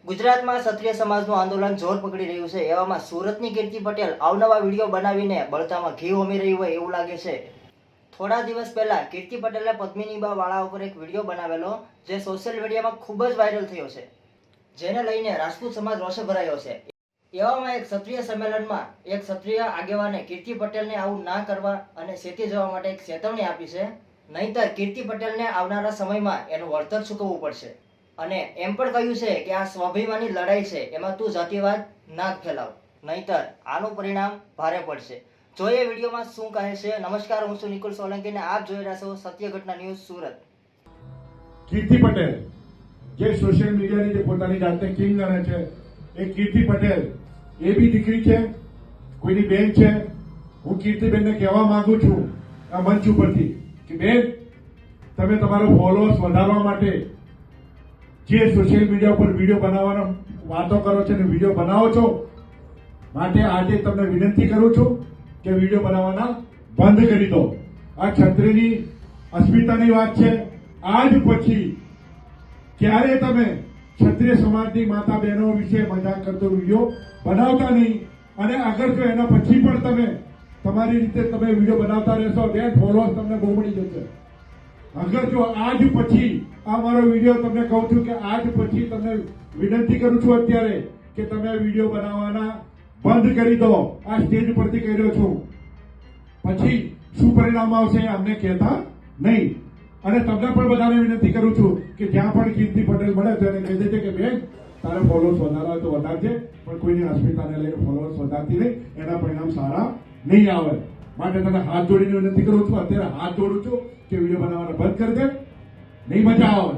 ગુજરાતમાં ક્ષત્રિય સમાજનું આંદોલન જોર પકડી રહ્યું છે। એવામાં સુરતની કીર્તિ પટેલ અવનવા વિડીયો બનાવીને બળતામાં ઘી હોમી રહી હોય એવું લાગે છે। થોડા દિવસ પહેલા કીર્તિ પટેલે પદ્મિનીબા વાળા ઉપર એક વિડીયો બનાવેલો જે સોશિયલ મીડિયામાં ખૂબ જ વાયરલ થયો છે, જેને લઈને રાજપૂત સમાજ રોષે ભરાયો છે। એવામાં એક ક્ષત્રિય સંમેલનમાં એક ક્ષત્રિય આગેવાને કીર્તિ પટેલને આવું ના કરવા અને સેતી જવા માટે એક ચેતવણી આપી છે, નહીંતર કીર્તિ પટેલને આવનારા સમયમાં એનું વળતર ચૂકવવું પડશે। અને એમ પણ કહ્યું છે કે આ સ્વાભિમાની લડાઈ છે, એમાં તું જાતિવાદ ના ફેલાવ, નહીંતર આનું પરિણામ ભારે પડશે। જોઈએ વિડીયોમાં શું કહે છે। નમસ્કાર, હું છું નિકુલ સોલંકી અને આપ જોઈ રહ્યા છો સત્ય ઘટના ન્યૂઝ સુરત। કીર્તિ પટેલ જે સોશિયલ મીડિયાની જે પોતાની જાતને કિંગ ગણે છે, એ કીર્તિ પટેલ એ બી દીકરી છે, કોઈની બેન છે। હું કીર્તિબેનને કહેવા માંગુ છું આ મંચ ઉપરથી કે બેન, તમે તમારો ફોલોઅર્સ વધારવા માટે જે સોશિયલ મીડિયા ઉપર વિડીયો બનાવવાનો વાતો કરો છો અને વિડીયો બનાવો છો, માટે આજે તમને વિનંતી કરું છું કે વિડીયો બનાવવાના બંધ કરી દો। આ ક્ષત્રિયની અસ્મિતાની વાત છે। આજ પછી ક્યારે તમે ક્ષત્રિય સમાજની માતા બહેનો વિશે મજાક કરતો વિડીયો બનાવતા નહીં, અને અગર જો એના પછી પણ તમે તમારી રીતે તમે વિડીયો બનાવતા રહેશો, બે ફોલોઅર્સ તમને બહુ મળી જશે। અગર જો આજ પછી આ મારો વિડીયો તમને કહું છું કે આજ પછી તમને વિનંતી કરું છું અત્યારે કે તમે વિડીયો બનાવવાના બંધ કરી દો। આ સ્ટેજ પરથી કહી રહ્યો છું, પછી શું પરિણામ આવશે એ અમને કહેતા નહીં। અને તમને પણ બધાને વિનંતી કરું છું કે જ્યાં પણ કીર્તિ પટેલ મળે તો એને કહી દેજે કે બેન, તારે ફોલોઅર્સ વધારવા હોય તો વધારજે, પણ કોઈની અસ્મિતાને લઈને ફોલોઅર્સ વધારતી નહીં, એના પરિણામ સારા નહીં આવે। માટે તને હાથ જોડીને વિનંતી કરું છું, અત્યારે હાથ જોડું છું કે વિડીયો બનાવવાના બંધ કરી દે, નહીં મજા આવે।